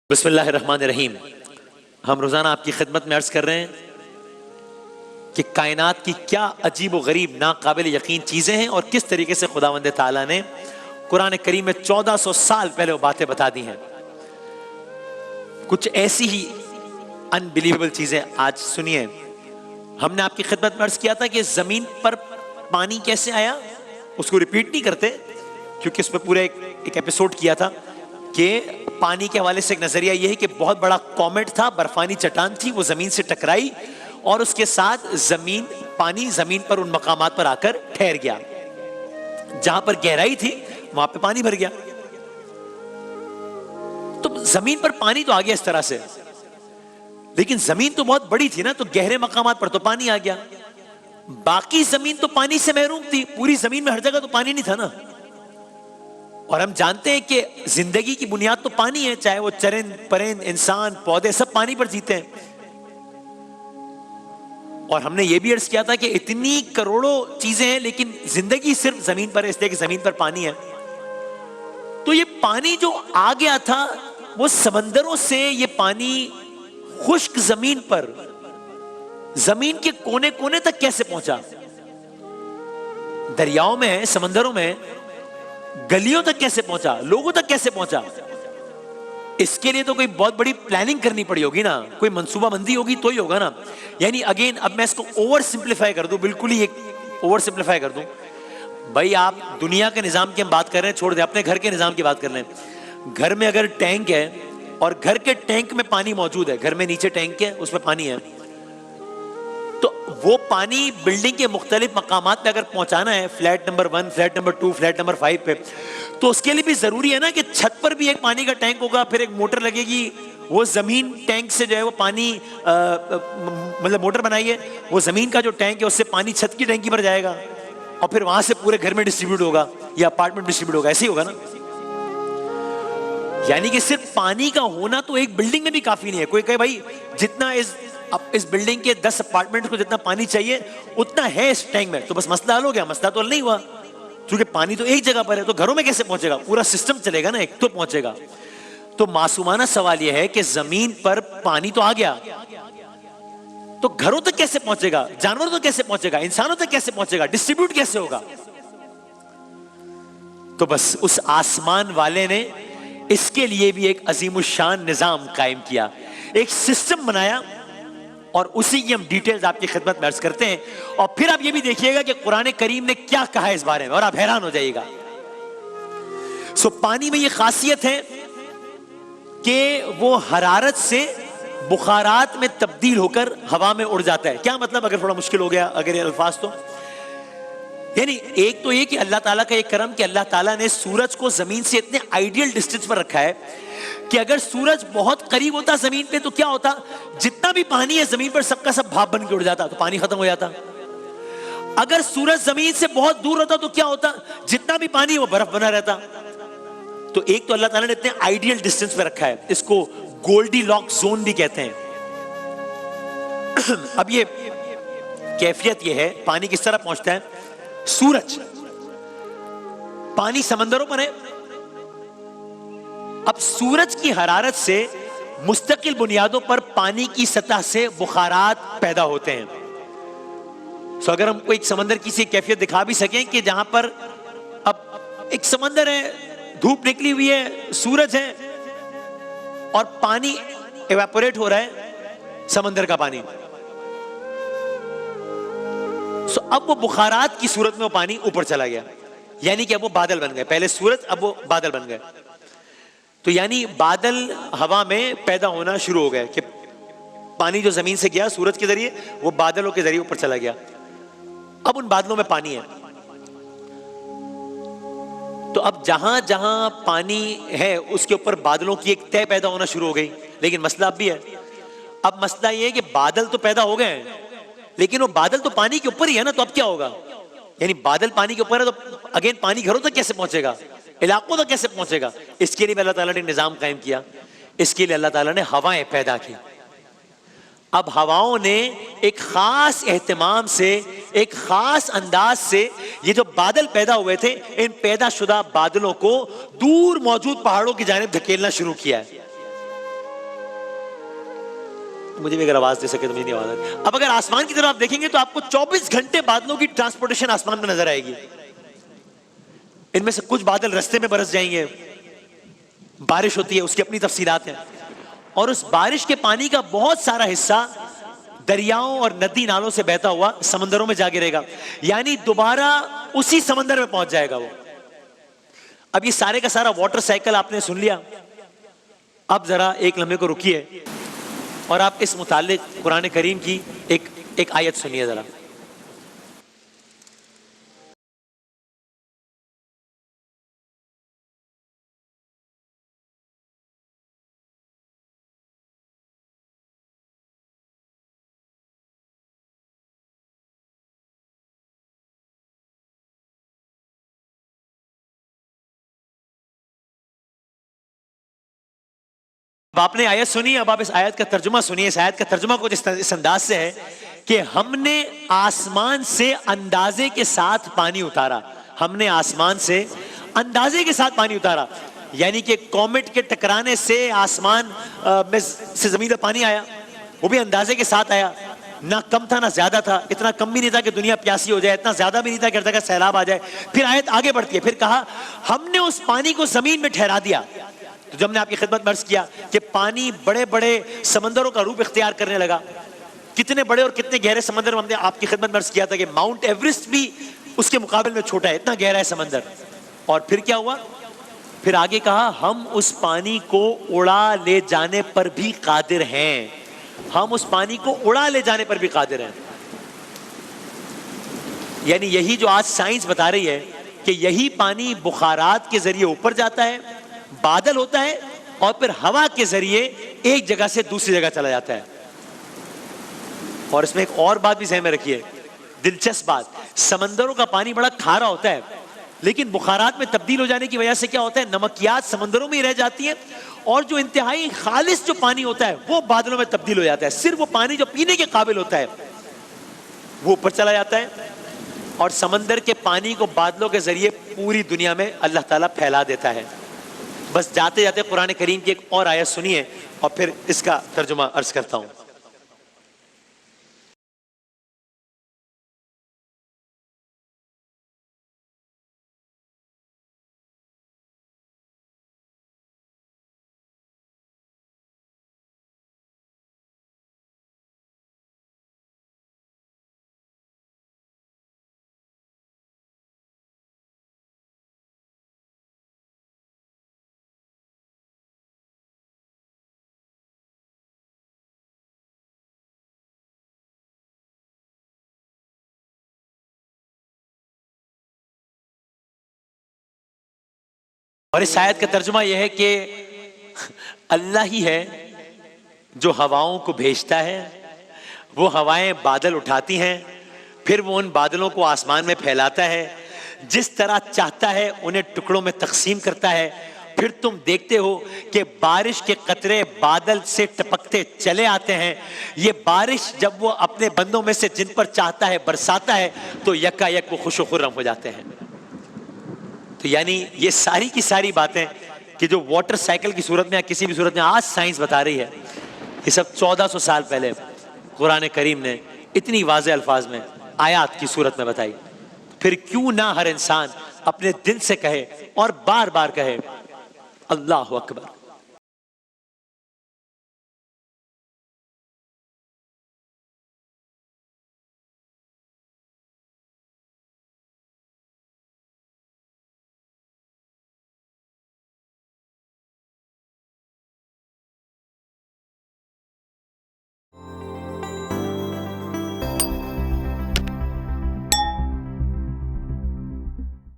बिस्मिल्लाहिर्रहमानिर्रहीम। हम रोज़ाना आपकी खिदमत में अर्ज़ कर रहे हैं कि कायनात की क्या अजीब व गरीब नाकाबिल यकीन चीज़ें हैं और किस तरीके से खुदावंद ताला ने कुरान करीम में 1400 साल पहले वो बातें बता दी हैं। कुछ ऐसी ही अनबिलीवेबल चीज़ें आज सुनिए। हमने आपकी खिदमत में अर्ज़ किया था कि ज़मीन पर पानी कैसे आया, उसको रिपीट नहीं करते क्योंकि उस पर पूरा एक एपिसोड किया था कि पानी के हवाले से एक नजरिया यह है कि बहुत बड़ा कॉमेट था, बर्फानी चट्टान थी, वो जमीन से टकराई और उसके साथ पानी जमीन पर उन मकामात पर आकर ठहर गया। जहां पर गहराई थी वहां पे पानी भर गया। तो जमीन पर पानी तो आ गया इस तरह से, लेकिन जमीन तो बहुत बड़ी थी ना, तो गहरे मकामात पर तो पानी आ गया। बाकी जमीन तो पानी से महरूम थी, पूरी जमीन में हर जगह तो पानी नहीं था ना। और हम जानते हैं कि जिंदगी की बुनियाद तो पानी है, चाहे वो चरिंद परिंद इंसान पौधे सब पानी पर जीते हैं। और हमने ये भी अर्ज किया था कि इतनी करोड़ों चीजें हैं लेकिन जिंदगी सिर्फ जमीन पर है, इसलिए कि जमीन पर पानी है। तो ये पानी जो आ गया था वो समंदरों से, ये पानी खुश्क जमीन पर, जमीन के कोने कोने तक कैसे पहुंचा? दरियाओं में, समंदरों में, गलियों तक कैसे पहुंचा, लोगों तक कैसे पहुंचा? इसके लिए तो कोई बहुत बड़ी प्लानिंग करनी पड़ी होगी ना, कोई मंसूबाबंदी होगी तो ही होगा ना। यानी अगेन अब मैं इसको ओवर सिंप्लीफाई कर दूं, बिल्कुल ही एक ओवर सिंप्लीफाई कर दूं। भाई आप दुनिया के निजाम की हम बात कर रहे हैं, छोड़ दें, अपने घर के निजाम की बात कर रहे हैं। घर में अगर टैंक है और घर के टैंक में पानी मौजूद है, घर में नीचे टैंक है उसमें पानी है, तो वो पानी बिल्डिंग के मुख्तलिफ मकामात पे अगर पहुंचाना है, flat number 1, flat number 2, flat number 5 पे, तो उसके लिए भी जरूरी है ना कि छत पर भी एक पानी का टैंक होगा, फिर एक मोटर लगेगी, वो जमीन टैंक से जो है वो पानी मतलब मोटर बनाई है, वो जमीन का जो टैंक है उससे पानी छत की टैंकी पर जाएगा और फिर वहां से पूरे घर में डिस्ट्रीब्यूट होगा या अपार्टमेंट डिस्ट्रीब्यूट होगा, ऐसे ही होगा ना। यानी कि सिर्फ पानी का होना तो एक बिल्डिंग में भी काफी नहीं है। कोई कहे भाई जितना इस बिल्डिंग के 10 अपार्टमेंट को जितना पानी चाहिए उतना है इस टैंक में, तो बस मसला हल हो गया। मसला तो हल नहीं हुआ क्योंकि पानी तो एक जगह पर है, तो घरों में कैसे पहुंचेगा? पूरा सिस्टम चलेगा ना, एक तो पहुंचेगा। तो मासूमाना सवाल यह है कि जमीन पर पानी तो आ गया, तो घरों तक कैसे पहुंचेगा? जानवरों तक कैसे पहुंचेगा? इंसानों तक कैसे पहुंचेगा? डिस्ट्रीब्यूट कैसे होगा? तो बस उस आसमान वाले ने इसके लिए भी एक अजीमुशान निजाम कायम किया, एक सिस्टम बनाया और उसी की हम डिटेल्स आपकी खिदमत में अर्ज करते हैं। और फिर आप ये भी देखिएगा कि कुरान करीम ने क्या कहा है इस बारे में और आप हैरान हो जाइएगा। पानी में ये खासियत है कि वो हरारत से बुखारात में तब्दील होकर हवा में उड़ जाता है। क्या मतलब? अगर थोड़ा मुश्किल हो गया अगर ये अल्फाज, तो यानी एक तो ये कि अल्लाह ताला का एक करम कि अल्लाह ताला ने सूरज को जमीन से इतने आइडियल डिस्टेंस पर रखा है कि अगर सूरज बहुत करीब होता जमीन पे तो क्या होता, जितना भी पानी है जमीन पर सबका सब भाप बन के उड़ जाता, तो पानी खत्म हो जाता। अगर सूरज जमीन से बहुत दूर होता तो क्या होता, जितना भी पानी है वो बर्फ बना रहता। तो एक तो अल्लाह ताला ने इतने आइडियल डिस्टेंस पे रखा है, इसको गोल्डी लॉक जोन भी कहते हैं। अब ये कैफियत ये है, पानी किस तरह पहुंचता है? सूरज, पानी समंदरों पर है। अब सूरज की हरारत से मुस्तकिल बुनियादों पर पानी की सतह से बुखारात पैदा होते हैं। तो अगर हमको एक समंदर की सी कैफियत दिखा भी सकें कि जहां पर अब एक समंदर है, धूप निकली हुई है, सूरज है और पानी इवेपोरेट हो रहा है, समंदर का पानी। सो अब वो बुखारात की सूरत में वो पानी ऊपर चला गया, यानी कि अब वो बादल बन गए। पहले सूरज, अब वो बादल बन गए। तो यानी बादल हवा में पैदा होना शुरू हो गए कि पानी जो जमीन से गया सूरज के जरिए वो बादलों के जरिए ऊपर चला गया। अब उन बादलों में पानी है। तो अब जहां जहां पानी है उसके ऊपर बादलों की एक तय पैदा होना शुरू हो गई। लेकिन मसला अब भी है। अब मसला ये है कि बादल तो पैदा हो गए हैं लेकिन वो बादल तो पानी के ऊपर ही है ना, तो अब क्या होगा? यानी बादल पानी के ऊपर है तो अगेन पानी घरों तक कैसे पहुंचेगा, इलाकों तक कैसे पहुंचेगा? इसके लिए अल्लाह ताला ने निजाम कायम किया। इसके लिए अल्लाह ताला ने हवाएं पैदा की। अब हवाओं ने एक खास एहतमाम से, एक खास अंदाज से ये जो बादल पैदा हुए थे, इन पैदाशुदा बादलों को दूर मौजूद पहाड़ों की जानिब धकेलना शुरू किया है। मुझे भी अगर आवाज दे सके तो मुझे नहीं आवाज आ रही। अब अगर आसमान की तरफ आप देखेंगे तो आपको 24 घंटे बादलों की ट्रांसपोर्टेशन आसमान में नजर आएगी। इनमें से कुछ बादल रास्ते में बरस जाएंगे, बारिश होती है, उसकी अपनी तफसीलात हैं, और उस बारिश के पानी का बहुत सारा हिस्सा दरियाओं और नदी नालों से बहता हुआ समंदरों में जा गिरेगा, यानी दोबारा उसी समंदर में पहुंच जाएगा वो। अब ये सारे का सारा वाटर साइकिल आपने सुन लिया। अब जरा एक लम्हे को रुकिए और आप इस मुताल्लिक कुरान करीम की एक आयत सुनिए जरा। आपने आयत सुनी, अब आप इस आयत का तर्जुमा सुनिए। इस आयत का तर्जुमा कुछ इस अंदाज से है कि हमने आसमान से अंदाजे के साथ पानी उतारा। हमने आसमान से अंदाजे के साथ पानी उतारा, यानी कि कॉमेट के टकराने से आसमान में से जमीन पर पानी आया, वो भी अंदाजे के साथ आया। ना कम था ना ज्यादा था, इतना कम भी नहीं था कि दुनिया प्यासी हो जाए, इतना ज्यादा भी नहीं था कि सैलाब आ जाए। फिर आयत आगे बढ़ती है, फिर कहा हमने उस पानी को जमीन में ठहरा दिया। तो जब हमने आपकी खिदमत में अर्ज किया कि पानी बड़े बड़े समंदरों का रूप इख्तियार करने लगा, कितने बड़े और कितने गहरे समंदर में हमने आपकी खिदमत में अर्ज किया था कि माउंट एवरेस्ट भी उसके मुकाबले में छोटा है, इतना गहरा है समंदर। और फिर क्या हुआ? फिर आगे कहा हम उस पानी को उड़ा ले जाने पर भी कादिर हैं। हम उस पानी को उड़ा ले जाने पर भी कादिर हैं। यानी यही जो आज साइंस बता रही है कि यही पानी बुखारात के जरिए ऊपर जाता है, बादल होता है, और फिर हवा के जरिए एक जगह से दूसरी जगह चला जाता है। और इसमें एक और बात भी ज़हन में रखिए, दिलचस्प बात, समंदरों का पानी बड़ा खारा होता है, लेकिन बुखारात में तब्दील हो जाने की वजह से क्या होता है, नमकियात समंदरों में ही रह जाती है, और जो इंतहाई खालिस जो पानी होता है वो बादलों में तब्दील हो जाता है। सिर्फ वो पानी जो पीने के काबिल होता है वो ऊपर चला जाता है, और समंदर के पानी को बादलों के जरिए पूरी दुनिया में अल्लाह ताला फैला देता है। बस जाते जाते कुरान करीम की एक और आयत सुनिए और फिर इसका तर्जुमा अर्ज करता हूं। और इस आयत का तर्जुमा यह है कि अल्लाह ही है जो हवाओं को भेजता है, वो हवाएं बादल उठाती हैं, फिर वो उन बादलों को आसमान में फैलाता है, जिस तरह चाहता है उन्हें टुकड़ों में तकसीम करता है। फिर तुम देखते हो कि बारिश के कतरे बादल से टपकते चले आते हैं। ये बारिश जब वो अपने बंदों में से जिन पर चाहता है बरसाता है तो यकायक वो खुश खुर्रम हो जाते हैं। तो यानी ये सारी की सारी बातें कि जो वाटर साइकिल की सूरत में या किसी भी सूरत में आज साइंस बता रही है, ये सब 1400 साल पहले कुरान करीम ने इतनी वाज़े अल्फाज में आयात की सूरत में बताई। फिर क्यों ना हर इंसान अपने दिल से कहे और बार बार कहे अल्लाहु अकबर।